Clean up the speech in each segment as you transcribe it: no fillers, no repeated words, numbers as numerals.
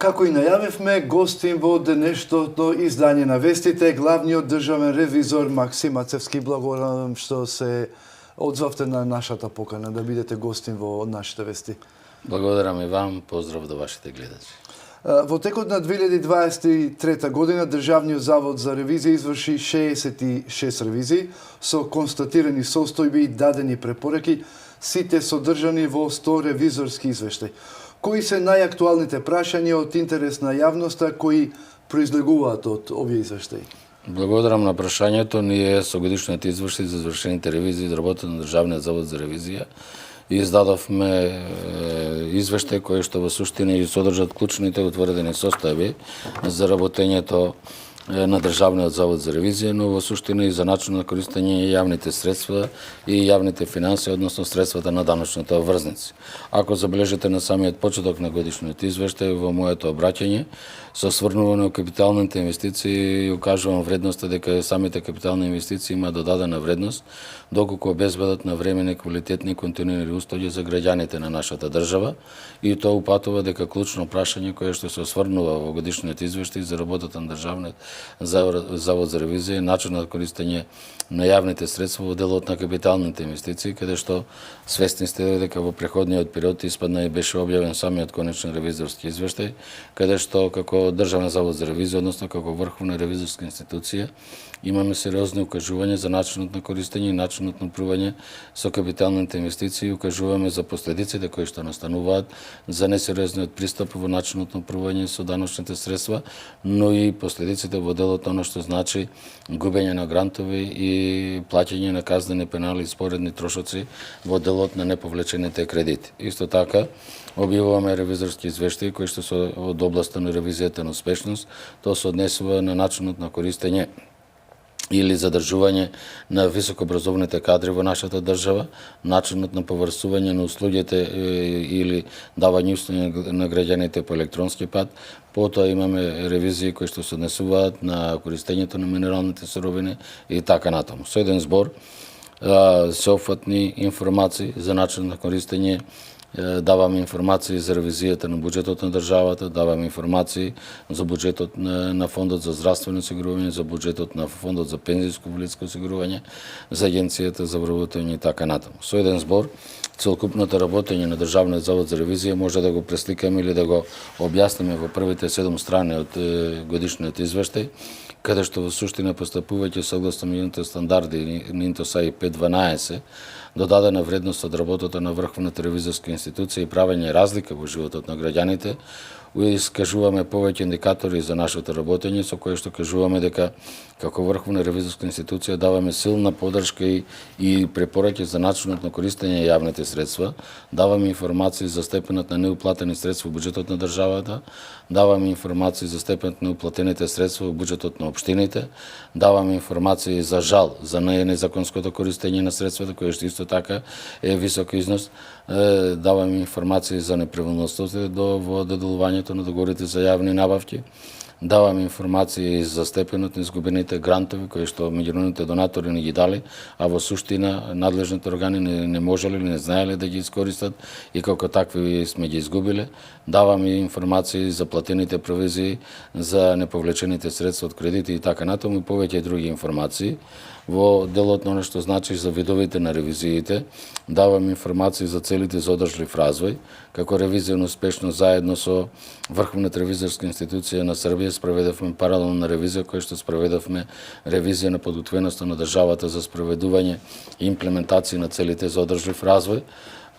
Како и најавивме, гостин во денешното издание на вестите главниот државен ревизор Максим Ацевски. Благодарам што се одзвавте на нашата покана да бидете гостин во нашите вести. Благодарам и вам, поздрав до вашите гледачи. Во текот на 2023 година Државниот завод за ревизија изврши 66 ревизии со констатирани состојби и дадени препораки, сите содржани во 100 ревизорски извештаи. Кои се најактуалните прашања од интерес на јавноста кои произлегуваат од овие извештаи? Благодарам на прашањето. Ние со годишниот извештај за извршените ревизии за работата на Државниот завод за ревизија издадовме извештај кој што во суштина и содржат клучните утврдени состојби за работењето на Државниот завод за ревизија, но во суштина и за начин на користење јавните средства и јавните финансии, односно средствата на даночните обврзници. Ако забележите на самиот почеток на годишниот извештај во моето обраќање, се осврнува на капиталните инвестиции и укажувам вредноста дека самите капитални инвестиции има додадена вредност, доколку обезбедат навремени, квалитетни и континуирани услуги за граѓаните на нашата држава, и тоа упатува дека клучно прашање кое што се осврнува во годишниот извештај за работата на Државниот завод за ревизија и начинот на користење на јавните средства во делот на капиталните инвестиции, каде што свесни сте дека во преходниот период испадна и беше објавен самиот конечен ревизорски извештај, каде што како Државен завод за ревизија, односно како врховна ревизорска институција, имаме сериозни укажувања за начинот на користење и начинот на управување со капиталните инвестиции, укажуваме за последиците кои што настануваат, за несериозниот пристап во начинот на управување со даночните средства, но и последиците во делот на оно што значи губење на грантови и плаќање на казнени пенали и споредни трошоци во делот на неповлечените кредити. Исто така, објавуваме ревизорски извештаи кои што се од областа на ревизијата на успешност, тоа се однесува на начинот на користење или задржување на високообразовните кадри во нашата држава, начинот на поврсување на услугите или давање услуги на граѓаните по електронски пат. Потоа имаме ревизии кои што се однесуваат на користењето на минералните суровини и така натаму. Со еден збор, сеопфатни информации за начинот на користење, даваме информации за ревизијата на буџетот на државата, даваме информации за буџетот на Фондот за здравствено осигурување, за буџетот на Фондот за пензијско инвалидско осигурување, за Агенцијата за вработување и така натаму. Со еден збор, целокупното работење на Државниот завод за ревизија може да го пресликаме или да го објасниме во првите 7 страни од годишниот извештај, каде што во суштина постапувајќи согласно меѓународните стандарди НИНТО-САИ 512, додадена вредност од работата на врховната ревизорска институција и правење разлика во животот на граѓаните, искажуваме повеќе индикатори за нашето работење, со кои што кажуваме дека како врховна ревизорска институција даваме силна поддршка и препораки за начинот на користење јавните средства, даваме информации за степенот на неуплатени средства во буџетот на државата, даваме информации за степенот на неуплатените средства во буџетот на општините, даваме информации за жал за незаконското користење на средствата, кое што исто така е висок износ, даваме информации за неправилностите во доделувањето на договорите за јавни набавки, даваме информации за степенот на изгубените грантови кои што меѓународните донатори не ги дали, а во суштина надлежните органи не можеле или не знаеле да ги искористат и како такви сме ги изгубиле. Даваме информации за платените провизии, за неповлечените средства од кредити и така натаму и повеќе други информации. Во делот на оно што значи за видовите на ревизиите, даваме информации за целите за одржлив развој, како ревизија на успешност заедно со Врховната ревизорска институција на Србија спроведовме паралелна ревизија која што спроведовме ревизија на подготвеноста на државата за спроведување и имплементација на целите за одржлив развој.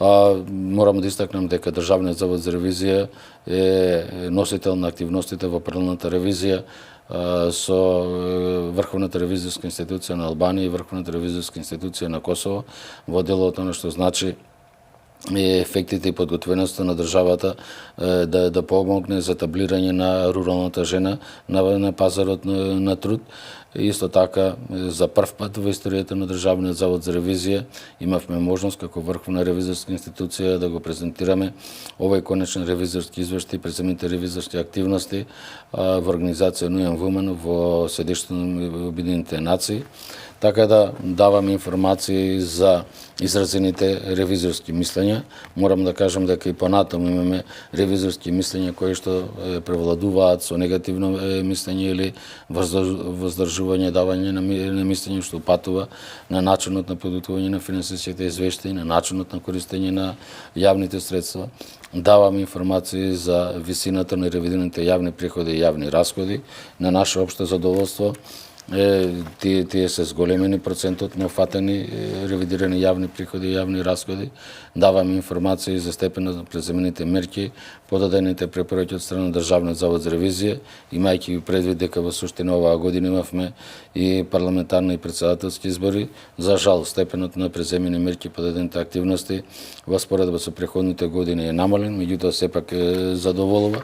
Морам да истакнам дека Државниот завод за ревизија е носител на активностите во паралелната ревизија со Врховната ревизорска институција на Албанија и Врховната ревизорска институција на Косово во делот на што значи ефектите и подготвеноста на државата да помогне за таблирање на руралната жена на пазарот на труд. Исто така, за прв пат во историјата на Државниот завод за ревизија имавме можност како Врховна ревизорска институција да го презентираме овој конечен ревизорски извештај пред самите ревизорски активности во организација UN Women во седиштето на Обединетите нации. така да давам информации за изразените ревизорски мислења. Морам да кажам дека и понатаму имаме ревизорски мислења кои што превладуваат со негативно мислење или воздржување давање на мислење што упатува на начинот на подготвување на финансиските извештаи, на начинот на користење на јавните средства. Давам информации за висината на ревидираните јавни приходи и јавни расходи на наше општо задоволство. Тие се зголемени процентот на фатени ревидирани јавни приходи и јавни расходи. Давам информации за степенот на преземените мерки, подадените препораки од страна на Државниот завод за ревизија, имајќи предвид дека во суштина оваа година имавме и парламентарни и председателски избори. За жал, степенот на преземени мерки, подадените активности во споредба со претходните години е намален, меѓутоа сепак задоволува.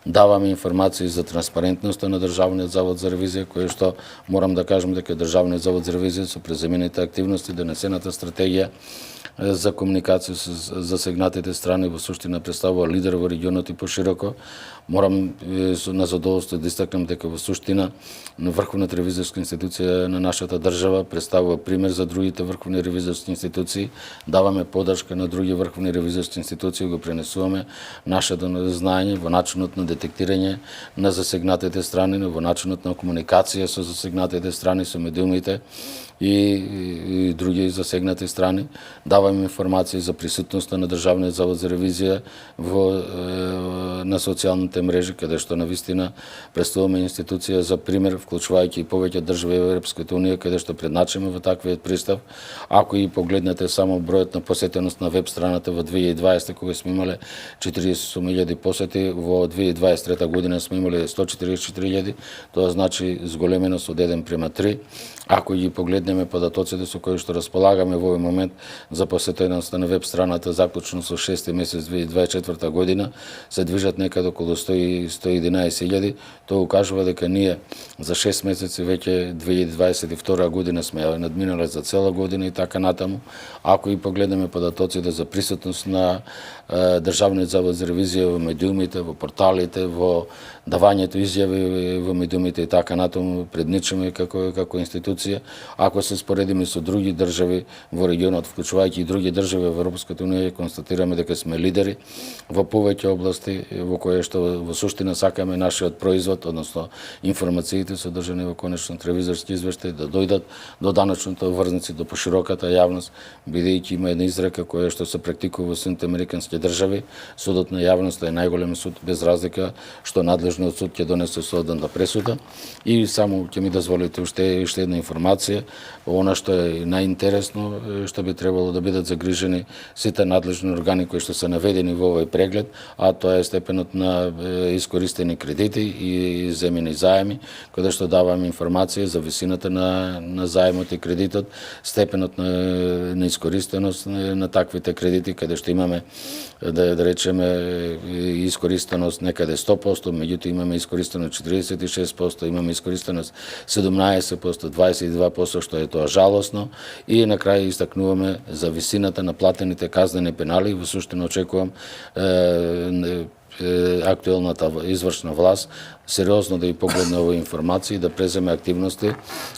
Даваме информации за транспарентноста на Државниот завод за ревизија, кое што морам да кажам дека Државниот завод за ревизија со преземените активности, донесената стратегија за комуникација со засегнатите страни во суштина представува лидер во регионот и пошироко. Морам на задоволство да истакнам дека во суштина на Врховната ревизорска институција на нашата држава представува пример за другите врховни ревизорски институции. Даваме подршка на други врховни ревизорски институции, го пренесуваме нашето знаење во начинот на детектирање на засегнатите страни, во начинот на комуникација со засегнатите страни, со медиумите и други засегнати страни. Даваме информации за присутноста на Државниот завод за ревизија на социјалните мрежи, каде што навистина представуваме институција за пример, вклучувајќи и повеќе држави во Европската унија, каде што предначиме во таквиот пристав. Ако и погледнете само бројот на посетеност на веб страната во 2020, кога сме имале 48.000 посети, во 2023 година сме имале 144.000, тоа значи зголеменост од 1:3. Ако ги погледнеме податоците со кои што располагаме во овој момент за посетеността на веб страната заклучно со 6 месец 2024 година се движат некаде околу 111.000, тоа укажува дека ние за 6 месеци веќе 2022 година сме ја надминале за цела година и така натаму. Ако и погледнеме податоците за присутност на Државниот завод за ревизија во медиумите, во порталите, во давањето изјави во медиумите и така натаму, предничаме како институција. Ако се споредиме со други држави во регионот, вклучувајќи и други држави во Европската унија, констатираме дека сме лидери во повеќе области во кои што во суштина сакаме нашиот производ, односно информациите содржани во конечниот ревизорски извештај да дојдат до даночните обврзници, до пошироката јавност, бидејќи има една изрека која што се практикува во сите американски држави, судот на јавноста е најголем суд без разлика што надлежниот суд ќе донесе соодната пресуда. И само ќе ми дозволите уште една информација, она што е најинтересно, што би требало да бидат загрижени сите надлежни органи кои што се наведени во овој преглед, а тоа е степенот на искористени кредити и земени заеми, каде што даваме информација за висината на заемот и кредитот, степенот на искористеност на таквите кредити, каде што имаме да речеме искористеност некаде 100%, меѓутоа имаме искористеност 46%, имаме искористеност 17%, 22%, што е тоа жалосно, и на крај истакнуваме за висината на платените казнени пенали. Во суштина очекувам актуелната извршна власт сериозно да ја погледне овој информации и да преземе активности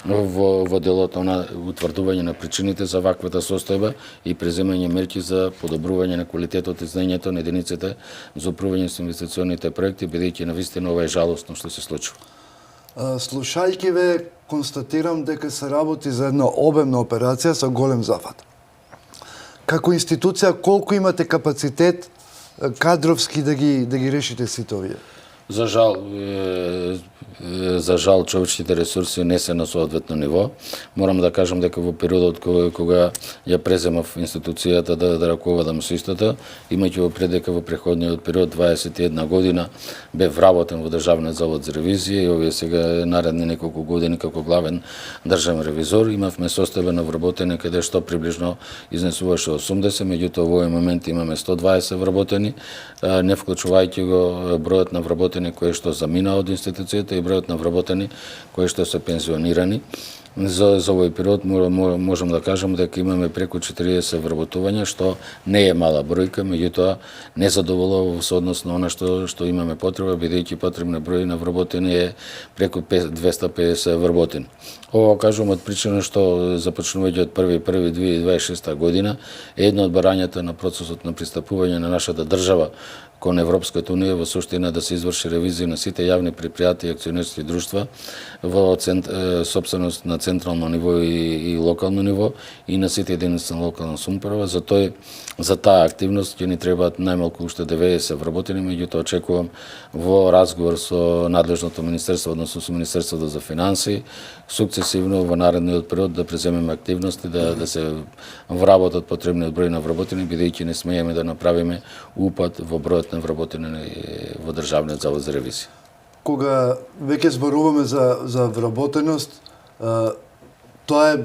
во делот на утврдување на причините за ваквата состојба и преземање мерки за подобрување на квалитетот и знаењето на единиците за управување со инвестиционите проекти, бидејќи навистина ова е жалосно што се случува. Слушајќи ве, констатирам дека се работи за една обемна операција со голем зафат. Како институција, колку имате капацитет кадровски да ги решите сите овие? За жал човечките ресурси не се на соодветно ниво. Морам да кажам дека во периодот кога ја преземав институцијата да раководам со истата, имајќи во предека во преходниот период 21 година бев вработен во Државниот завод за ревизија и овие сега наредни неколку години како главен државен ревизор. Имавме состојба на вработени каде што приближно изнесуваше 80, меѓутоа во овој момент имаме 120 вработени, не вклучувајќи го бројот на вработени кои што замина од институцијата и бројот на вработени кои што се пензионирани. За овој период можам да кажам дека имаме преку 40 вработувања, што не е мала бројка, меѓутоа не задоволува со однос на она што имаме потреба, бидејќи потребна број на вработени е преку 250 вработени. Ова кажувам од причина што започнувајќи од 1.1.2026 година е едно од барањата на процесот на пристапување на нашата држава кон Европската унија во суштина да се изврши ревизија на сите јавни предпријатија и акционерски друштва во сопственост на централно ниво и локално ниво и на сите единици на локална самоуправа. За таа активност ќе ни требаат најмалку уште 90 вработени, меѓутоа очекувам во разговор со надлежното министерство, односно со Министерството за финансии, сукцесивно во наредниот период да преземеме активности, да се вработат потребниот број на вработени, бидејќи не смееме да направиме упад во бројот на вработени во Државниот завод за ревизија. Кога веќе зборуваме за вработеност, тоа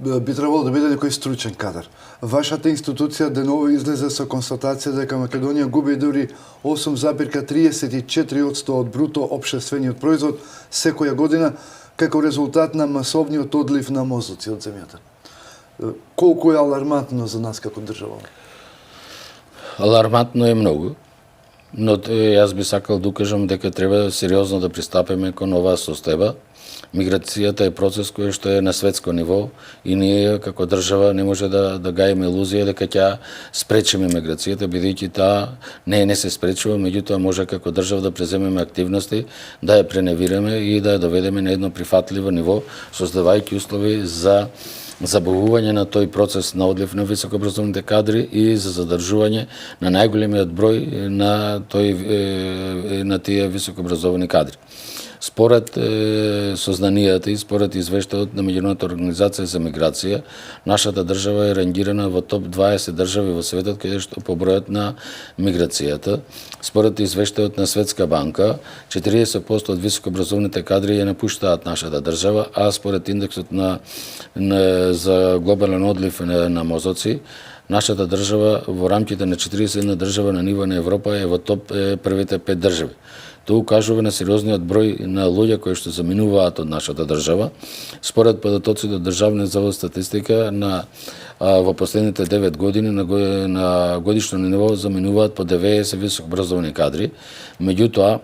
би требало да биде некој стручен кадар. Вашата институција деново излезе со констатација дека Македонија губи дури 8,34% од бруто општествениот производ секоја година како резултат на масовниот одлив на мозоци од земјата. Колку е алармантно за нас како држава? Алармантно е многу, но јас би сакал да укажам дека треба сериозно да пристапиме кон оваа состојба. Миграцијата е процес кој што е на светско ниво и ние како држава не може да гаиме илузија дека ќе спречиме миграцијата, бидејќи таа не се спречува, меѓутоа може како држава да преземеме активности, да ја преневираме и да ја доведеме на едно прифатливо ниво, создавајќи услови за забавување на тој процес на одлив на високообразовните кадри и за задржување на најголемиот број на тие високообразовани кадри. Според сознанијата и според извештајот на Меѓународната организација за миграција, нашата држава е рангирана во топ 20 држави во светот каде што по бројот на миграцијата. Според извештајот на Светска банка, 40% од високообразованите кадри ја напуштаат нашата држава, а според индексот за глобален одлив на мозоци, нашата држава во рамките на 41 држава на ниво на Европа е во топ првите 5 држави. Тоа укажува на сериозниот број на луѓе кои што заминуваат од нашата држава. Според податоците од Државниот завод за статистика во последните 9 години на годишно ниво заминуваат по 90 високообразовани кадри. Меѓутоа,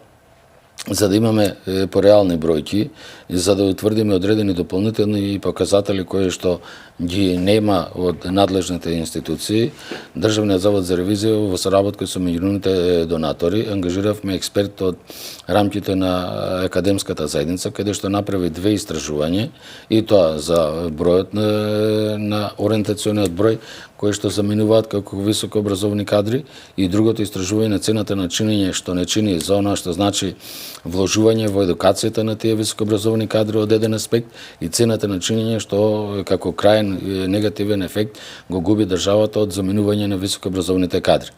за да имаме по реални бројки, за да утврдиме одредени дополнителни показатели кои што ги нема од надлежните институции, Државниот завод за ревизија во соработка со меѓународните донатори ангажиравме експерт од рамките на академската заедница, каде што направи 2 истражувања, и тоа за бројот на ориентациониот број кои што заминуваат како високообразовани кадри, и другото истражување на цената на чинење што не чини за она што значи вложување во едукацијата на тие високообразовани кадри од еден аспект, и цената на чинење што како крајен негативен ефект го губи државата од заминување на високообразованите кадри.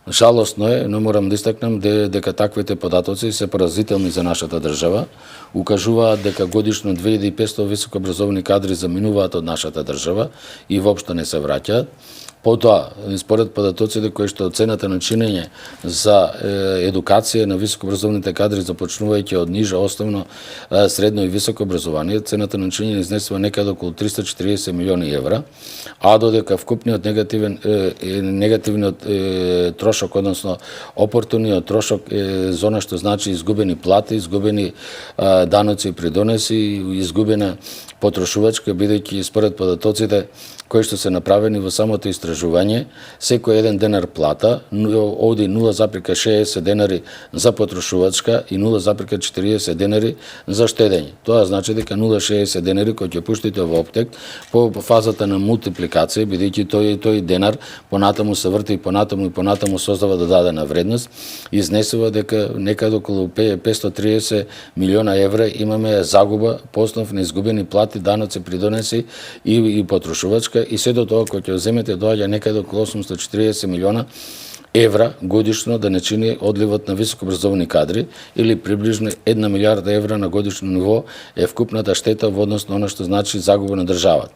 Жалосно е, но морам да истакнам дека таквите податоци се поразителни за нашата држава, укажуваат дека годишно 2500 високообразовани кадри заминуваат од нашата држава и воопшто не се враќаат. Потоа, според податоците кои што цената на чинење за едукација на високообразованите кадри започнувајќи од нижа основно, средно и високо образование, цената на чинење изнесува некаде околу 340 милиони евра, а додека вкупниот негативниот трошок, односно опортуниот трошок за она што значи изгубени плати, изгубени даноци и придонеси, изгубена потрошувачка, бидејќи според податоците кои што се направени во самото истражување, секој 1 денар плата оди 0,60 денари за потрошувачка и 0,40 денари за штедење. Тоа значи дека 0,60 денари кои ќе пуштите во оптек по фазата на мултипликација, бидејќи тој денар понатаму се врти и понатаму создава додадена вредност, изнесува дека некаде околу 530 милиона евра имаме загуба по основ на изгубени плати, даноци, придонеси и потрошувачка, и се до тоа кој ќе земете доаѓа некаде околу 840 милиона евра годишно да не чини одливот на високообразовани кадри, или приближно 1 милиарда евра на годишно ниво е вкупната штета во однос на она што значи загуба на државата.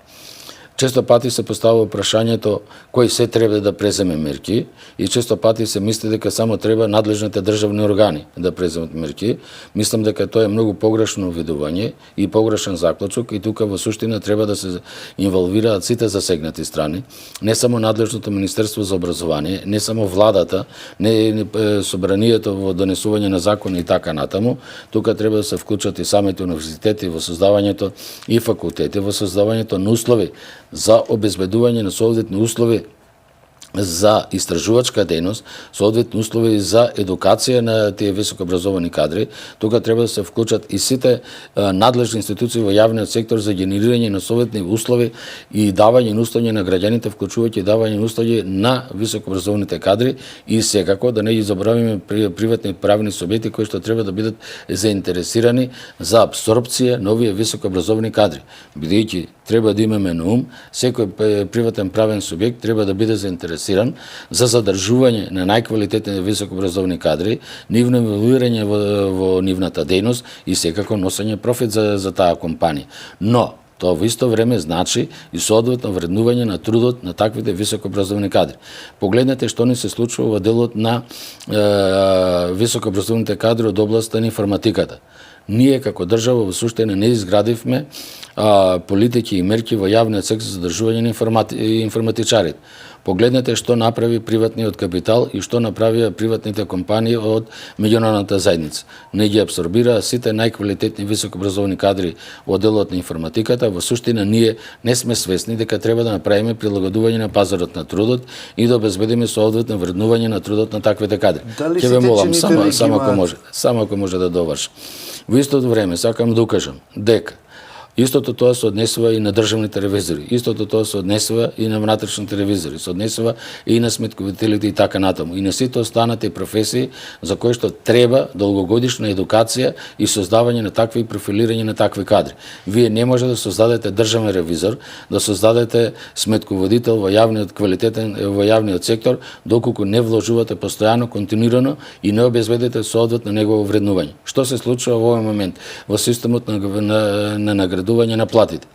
Често пати се поставува прашањето кој се треба да преземе мерки и често пати се мисли дека само треба надлежните државни органи да преземат мерки. Мислам дека тоа е многу погрешно видување и погрешен заклучок и тука во суштина треба да се инволвираат сите засегнати страни, не само надлежното Министерство за образование, не само владата, не собранието во донесување на закони и така натаму, тука треба да се вклучат и самите универзитети во создавањето и факултети во создавањето на услови за обезбедување на соодветни услови за истражувачка дејност, соодветни услови за едукација на тие високообразовани кадри. Тука треба да се вклучат и сите надлежни институции во јавниот сектор за генерирање на соодветни услови и давање на услови на граѓаните, вклучувајќи давање на услови на високообразованите кадри и секако да не ги заборавиме приватни правни субјекти кои што треба да бидат заинтересирани за апсорбција на овие високообразовани кадри. Бидејќи треба да имаме на ум, секој приватен правен субјект треба да биде заинтересиран за задржување на најквалитетни високообразовани кадри, нивно инволвирање во нивната дејност и секако носење профит за таа компанија. Но тоа во исто време значи и соодветно вреднување на трудот на таквите високообразовани кадри. Погледнете што ни се случува во делот на високообразованите кадри од областта на информатиката. Ние како држава во суштина не изградивме политики и мерки во јавниот сектор за задржување на информатичарите. Погледнете што направи приватниот капитал и што направија приватните компании од меѓународната заедница. Не ги абсорбираа сите најквалитетни високообразовани кадри во делот на информатиката. Во суштина ние не сме свесни дека треба да направиме прилагодување на пазарот на трудот и да обезбедиме соодветно вреднување на трудот на таквите кадри. Ќе ве молам само ако може да довршам. Во истото време сакам да укажам дека истото тоа се однесува и на државните ревизори, истото тоа се однесува и на внатрешните ревизори, се однесува и на сметковителите и така натаму. И на сите останати професии за кои што треба долгогодишна едукација и создавање на такви профилирање на такви кадри. Вие не може да создадете државен ревизор, да создадете сметководител во јавниот сектор доколку не вложувате постојано, континуирано и не обезбедите соодветно негово вреднување. Што се случува во овој момент во системот на наградување на платите?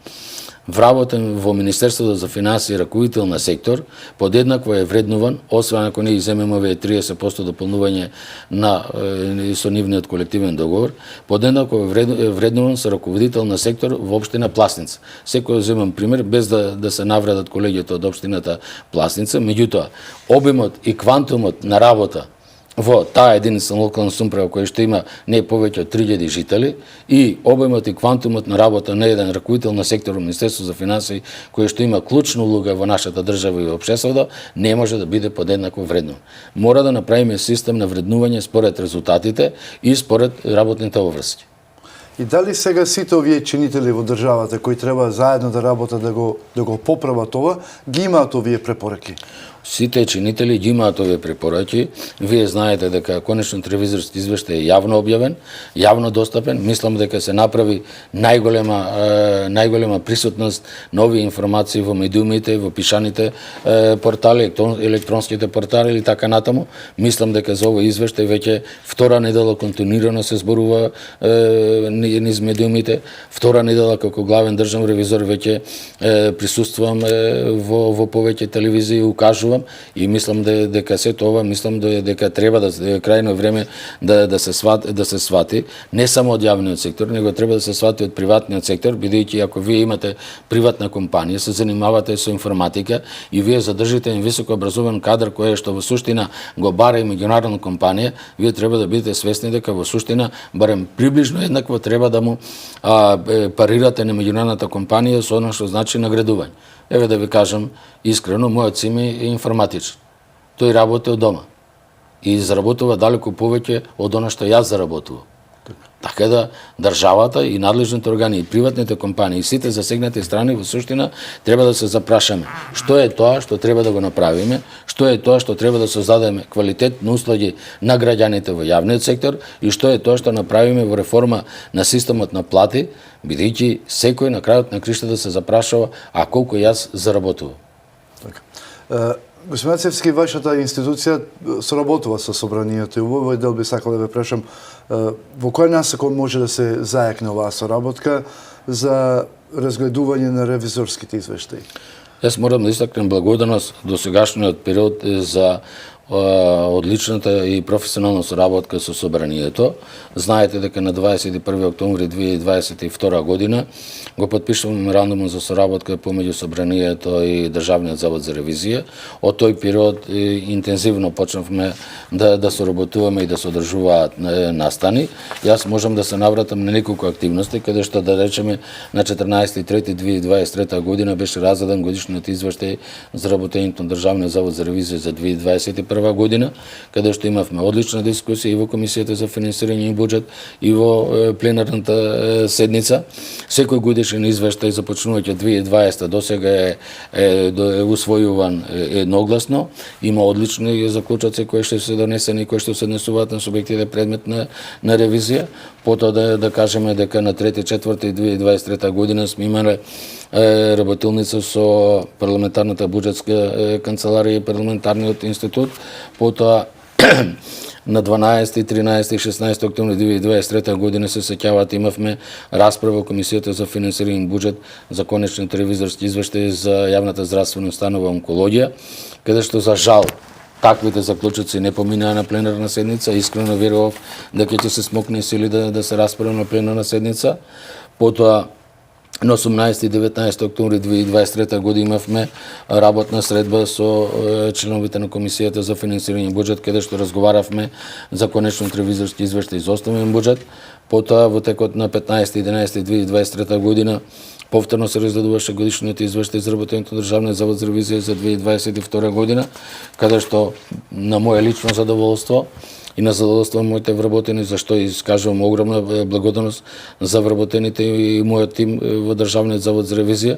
Вработен во Министерството за финансии раководител на сектор, подеднакво е вреднуван, освен ако не иземеме овие 30% дополнување на со нивниот колективен договор, подеднакво е вреднуван со раководител на сектор во општина Пласница. Секој земам пример, без да се навредат колегите од општината Пласница, меѓутоа, обемот и квантумот на работа во таа единица на локална самоуправа која што има не повеќе од 3000 жители и обемот и квантумот на работа на еден раководител на сектор во Министерство за финансии кој што има клучна улога во нашата држава и општеството, не може да биде подеднакво вредно. Мора да направиме систем на вреднување според резултатите и според работните обврски. И дали сега сите овие чинители во државата кои треба заедно да работат да го поправат ова, ги имаат овие препораки? Сите чинители ги имаат овие препораки. Вие знаете дека конечниот ревизорски извештај е јавно објавен, јавно достапен. Мислам дека се направи најголема присутност на овие информации во медиумите, во пишаните портали, електронските портали или така натаму. Мислам дека за овој извештај веќе втора недела континуирано се зборува низ медиумите. Втора недела како главен државен ревизор веќе присуствувам во повеќе телевизии и укажувам и мислам дека сето ова, мислам дека треба да крајно време да се свати не само од јавниот сектор, него треба да се свати од приватниот сектор, бидејќи ако вие имате приватна компанија, се занимавате со информатика и вие задржите еден високо образован кадар кој што во суштина го бара и меѓународна компанија, вие треба да бидете свесни дека во суштина барем приближно еднакво треба да му парирате на меѓународната компанија со она што значи наградување. Еве да ви кажам искрено, мојот син е информатичар. Тој работи од дома и заработува далеку повеќе од она што јас заработувам. Така да државата и надлежните органи и приватните компании и сите засегнати страни во суштина треба да се запрашаме што е тоа што треба да го направиме, што е тоа што треба да создадеме квалитетни услуги на граѓаните во јавниот сектор и што е тоа што направиме во реформа на системот на плати, бидејќи секој на крајот на криштата се запрашува а колку јас заработувам. Така. Господин Цевски, вашата институција соработува со собранието и во овој дел би сакал да ве прашам во која насока може да се зајакне оваа соработка за разгледување на ревизорските извештаи? Јас морам да истакнем благодарност до сегашниот период за одличната и професионална соработка со собранието. Знаете дека на 21 октомври 2022 година го подпишуваме меморандумот за соработка помеѓу собранието и Државниот завод за ревизија. Од тој период интензивно почнавме да соработуваме и да се одржуваат настани. Јас можам да се навратам на неколку активности, каде што да речеме на 14.3.2023 година беше раздаден годишниот извештај за работењето на Државниот завод за ревизија за 2021 година, каде што имавме одлична дискусија и во Комисијата за финансирање и буџет и во пленарната седница. Секој годишен извештај започнувајќи од 2020 до сега е усвојуван едногласно. Има одлични заклучоци кои што се донесени и кои што се однесуваат на субјектите предмет на ревизија. Потоа да кажеме дека на 3.4.2023 година сме имале работилница со парламентарната буџетска канцеларија и парламентарниот институт. Потоа на 12, 13 и 16 октомври 2023 година се сеќавате имавме расправа во Комисијата за финансирање и буџет за конечните ревизорски извештаи за јавната здравствена установа онкологија, каде што за жал таквите заклучоци не поминаа на пленарна седница. Искрено верував дека ќе се смокне сили да се расправа на пленарна седница. Потоа на 18 и 19 октомври 2023 година имавме работна средба со членовите на Комисијата за финансирање и буџет, каде што разговаравме за конечниот ревизорски извештај за основен буџет. Потоа во текот на 15.11.2023 година повторно се раздадуваше годишниот извештај за работењето на Државниот завод за ревизија за 2022 година, каде што на моје лично задоволство и на задоволство моите вработени, за што искажувам огромна благодарност за вработените и мојот тим во Државниот завод за ревизија.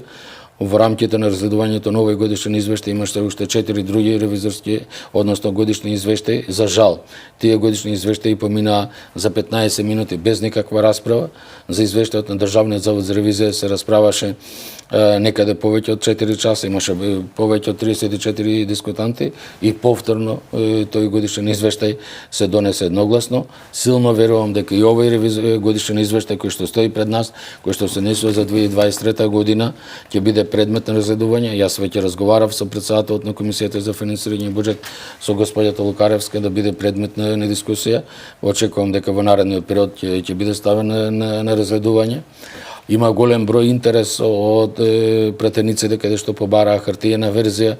Во рамките на разгледувањето на овој годишен извештај имаше уште 4 други ревизорски, односно годишни извештаи. За жал, тие годишни извештаи поминаа за 15 минути без никаква расправа. За извештајот на Државниот завод за ревизија се расправаше некаде повеќе од 4 часа, имаше повеќе од 34 дискутанти и повторно тој годишен извештај се донесе едногласно. Силно верувам дека и овој годишен извештај кој што стои пред нас, кој што се несува за 2023 година, ќе биде предмет на разгледување. Јас веќе разговарав со претседателот на Комисијата за финансирање и буџет со господјата Лукаревска да биде предмет на дискусија. Очекувам дека во наредниот период ќе биде ставен на разгледување. Има голем број интерес од пратениците каде што побараа хартиена верзија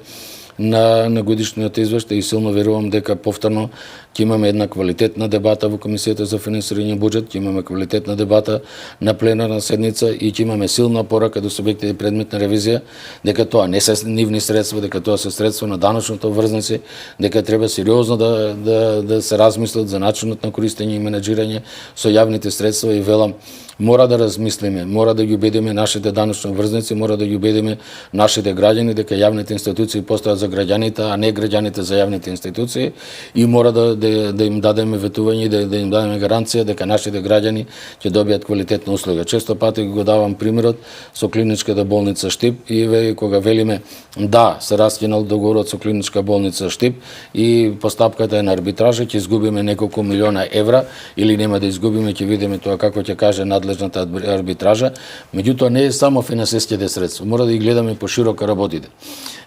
на годишниот извештај и силно верувам дека повторно ќе имаме една квалитетна дебата во Комисијата за финансирање и буџет, ќе имаме квалитетна дебата на пленарна седница и ќе имаме силна порака до субјектите предмет на ревизија дека тоа не се нивни средства, дека тоа се средства на даночните обврзници, дека треба сериозно да се размислат за начинот на користење и менаџирање со јавните средства и велам мора да размислиме, мора да ги убедиме нашите даночни обврзници, мора да ги убедиме нашите граѓани дека јавните институции постојат за граѓаните, а не граѓаните за јавните институции и мора да им дадеме ветување, да им дадеме гаранција дека нашите граѓани ќе добијат квалитетна услуга. Често пати го давам примерот со клиничката болница Штип и кога велиме да се раскинал договорот со клиничка болница Штип и постапката е на арбитража, ќе изгубиме неколку милиона евра или нема да изгубиме, ќе видиме тоа како ќе каже надлежната арбитража. Меѓутоа не е само финансиските средства, мора да ги гледаме пошироко работите.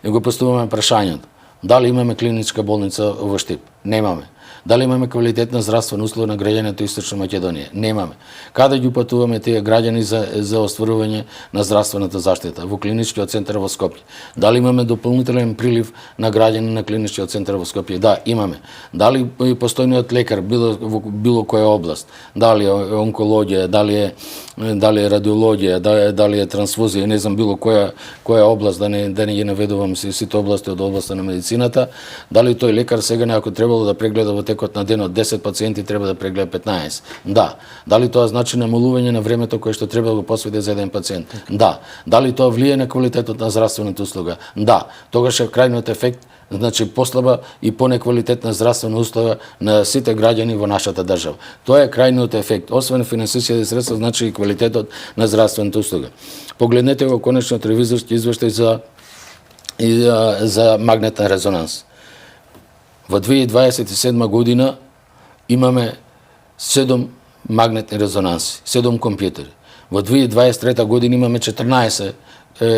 И го поставуваме прашањето. Дали имаме клиничка болница во Штип? Немаме. Дали имаме квалитетна здравствена услуга на граѓаните Источна Македонија? Немаме. Каде ги упатуваме тие граѓани за остварување на здравствената заштита? Во клиничкиот центар во Скопје. Дали имаме дополнителен прилив на граѓани на клиничкиот центар во Скопје? Да, имаме. Дали постојниот лекар во било која област? Дали е онкологија, дали е радиологија, дали е трансфузија, не знам било која област, да не ги наведувам сите области од областа на медицината, дали тој лекар сега ако требало да прегледа во текот на денот 10 пациенти, треба да прегледа 15? Да. Дали тоа значи намалување на времето кое што треба да го посвети за еден пациент? Да. Дали тоа влијае на квалитетот на здравствената услуга? Да. Тогаш е крајниот ефект значи послаба и понеквалитетна здравствена услуга на сите граѓани во нашата држава. Тоа е крајниот ефект. Освен финансиските средства, значи и квалитетот на здравствената услуга. Погледнете го конечниот ревизорски извештај за магнетен резонанс. Во 2027 година имаме 7 магнетни резонанси, 7 компјутери. Во 2023 година имаме 14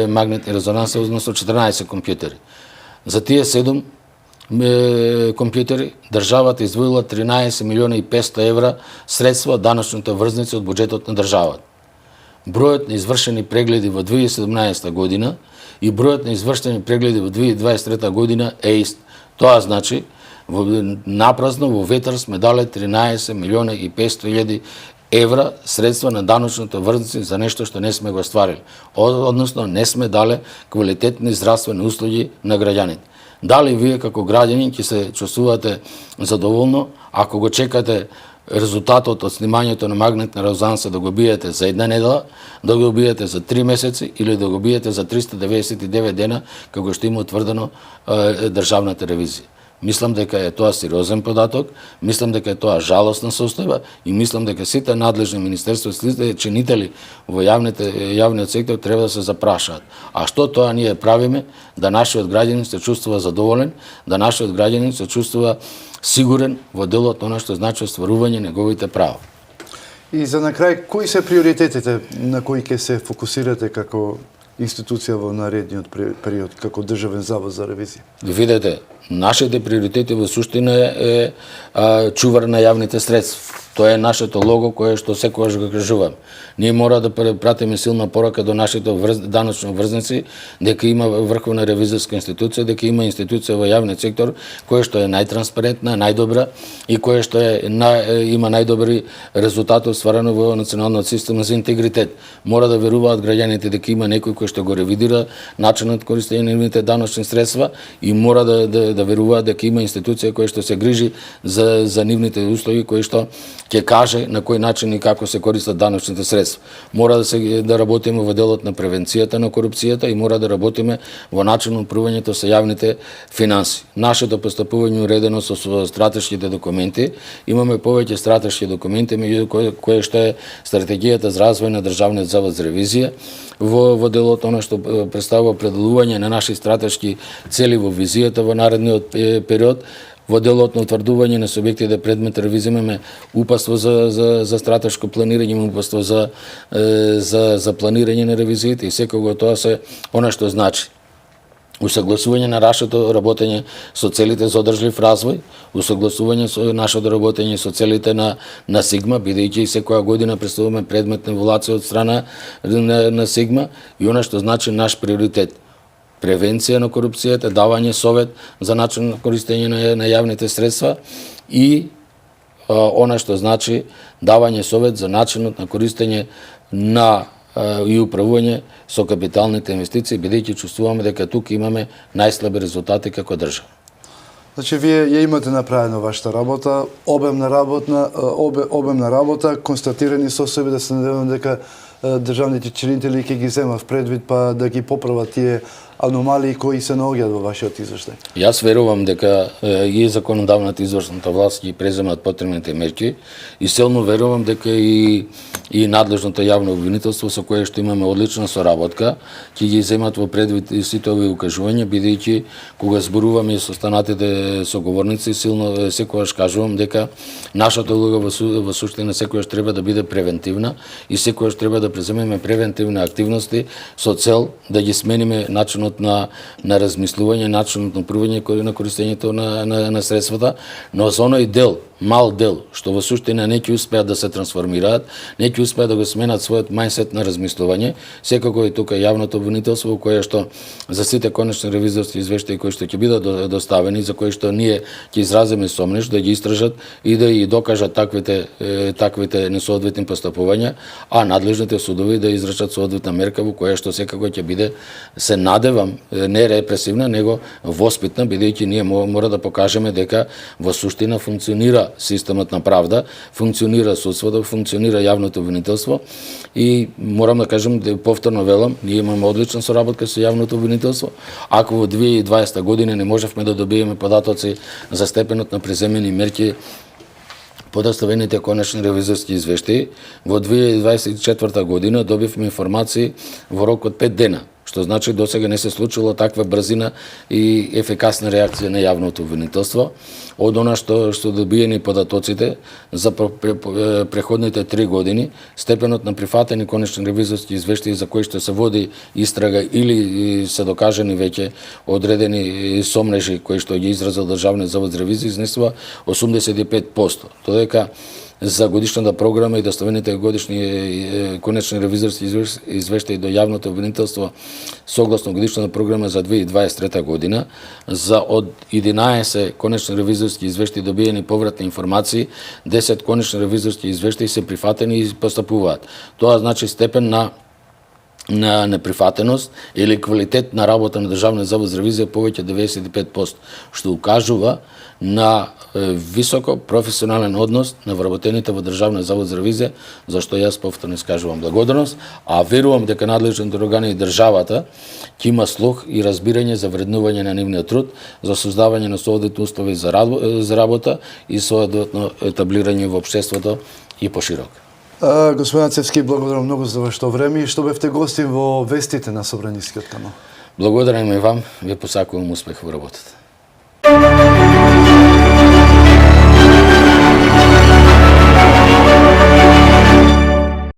магнетни резонанси, односно 14 компјутери. За тие 7 компјутери државата издвоила 13 милиона и 500 евра средства од даночните врзници од буџетот на државата. Бројот на извршени прегледи во 2017 година и бројот на извршени прегледи во 2023 година е ист. Тоа значи, напразно во ветар сме дале 13 милиона и 500 илјади евра средства на даночните врзници за нешто што не сме го остварили. Односно, не сме дале квалитетни здравствени услуги на граѓаните. Дали вие како граѓани ќе се чувствувате задоволно ако го чекате резултатот од снимањето на магнетна резонанса да го биете за една недела, да го биете за 3 месеци или да го биете за 399 дена, како што има утврдено државната ревизија. Мислам дека е тоа сериозен податок, мислам дека е тоа жалосна состојба и мислам дека сите надлежни министерства и чинители во јавниот сектор треба да се запрашаат. А што тоа ние правиме да нашиот граѓанин се чувствува задоволен, да нашиот граѓанин се чувствува сигурен во делот она што значи остварување неговите права. И за на крај, кои се приоритетите на кои ќе се фокусирате како институција во наредниот период, како Државен завод за ревизија? Видете, нашите приоритети во суштина е чувар на јавните средства. Тоа е нашето лого кое што секогаш го кажувам. Ние мора да пратиме силна порака до нашите даночни врзници дека има врховна ревизорска институција, дека има институција во јавниот сектор која што е најтранспарентна, најдобра и која што има најдобри резултати остварено во националниот систем за интегритет. Мора да веруваат граѓаните дека има некој кој што го ревидира начинот користење на нивните даночни средства и мора да веруваат дека има институција која што се грижи за нивните услуги, кој што ќе каже на кој начин и како се користат даночните средства. Мора да работиме во делот на превенцијата на корупцијата и мора да работиме во начин на управувањето со јавните финанси. Нашето постапување уредено со стратешките документи. Имаме повеќе стратешки документи, меѓу кои што е стратегијата за развој на Државниот завод за ревизија, во делот она што представува определување на наши стратешки цели во визијата во наредниот период. Во делот на утврдување на субјектите предмет ревизија имаме упатство за стратешко планирање, имаме упатство за планирање на ревизиите и секого тоа се она што значи усагласување на нашето работење со целите за одржлив развој, усагласување со нашето работење со целите на Сигма, бидејќи секоја година представуваме предметна евалуација од страна на Сигма и она што значи наш приоритет. Превенција на корупцијата, давање совет за начин на користење на јавните средства и она што значи давање совет за начинот на користење и управување со капиталните инвестиции, бидејќи чувствуваме дека тука имаме најслаби резултати како држава. Значи, вие ја имате направено вашата работа, обемна работа, констатирани состојби, да се надевам дека државните чинители ќе ги земат предвид па да ги поправат тие аномалии кои се наоѓаат во вашиот извештај. Јас верувам дека и законодавната извршната власт ги преземат потребните мерки и силно верувам дека и надлежното јавно обвинителство со кое што имаме одлична соработка ќе ги земат во предвид и сите овие укажувања, бидејќи кога зборуваме со останатите соговорници, силно секогаш кажувам дека нашата улога во суштина секогаш треба да биде превентивна и секогаш треба да преземеме превентивни активности со цел да ги смениме начинот на размислување, начинот на управување на користењето на средствата, но за оној дел, мал дел, што во суштина не ќе успеат да се трансформираат, не ќе успеат да го сменат својот мајндсет на размислување, секако и тука јавното обвинителство кое што за сите конечни ревизорски извештаи кои што ќе бидат доставени, за кои што ние ќе изразиме сомнеш да ги истражат и да ги докажат таквите несоодветни постапувања, а надлежните судови да изречат соодветна мерка во која што секако ќе биде, се надевам, не репресивна, него воспитна, бидејќи ние мора да покажеме дека во суштина функционира системот на правда, функционира судството, функционира јавното обвинителство и морам да кажем, повторно велам, ние имаме одлична соработка со јавното обвинителство. Ако во 2020 година не можевме да добиеме податоци за степенот на преземени мерки по доставените конечни ревизорски извештаи, во 2024 година добивме информации во рок од 5 дена, што значи досега не се случило таква брзина и ефикасна реакција на јавното обвинителство. Од она што добиени податоците за преходните 3 години, степенот на прифатени конечни ревизорски извештаи за кои што се води истрага или се докажани веќе одредени сомнежи кои што ги изразил Државниот завод за ревизија изнесува 85%. Додека за годишната програма и доставените годишни конечни ревизорски извештаи до јавното обвинителство согласно годишната програма за 2023 година, за од 11 конечни ревизорски извештаи добиени повратни информации, 10 конечни ревизорски извештаи се прифатени и постапуваат. Тоа значи степен на неприфатеност или квалитет на работа на Државниот завод за ревизија повеќе 95%, што укажува на високо професионален однос на вработените во Државниот завод за ревизија, за што јас повторно искажувам благодарност, а верувам дека надлежните органи и државата ќе има слух и разбирање за вреднување на нивниот труд, за создавање на соодветни услови за работа и соодветно етаблирање во општеството и поширок. Господин Цевски, благодарам многу за вашето време и што бевте гостин во вестите на Собранискиот канал. Благодарам и вам, ви посакувам успех во работата.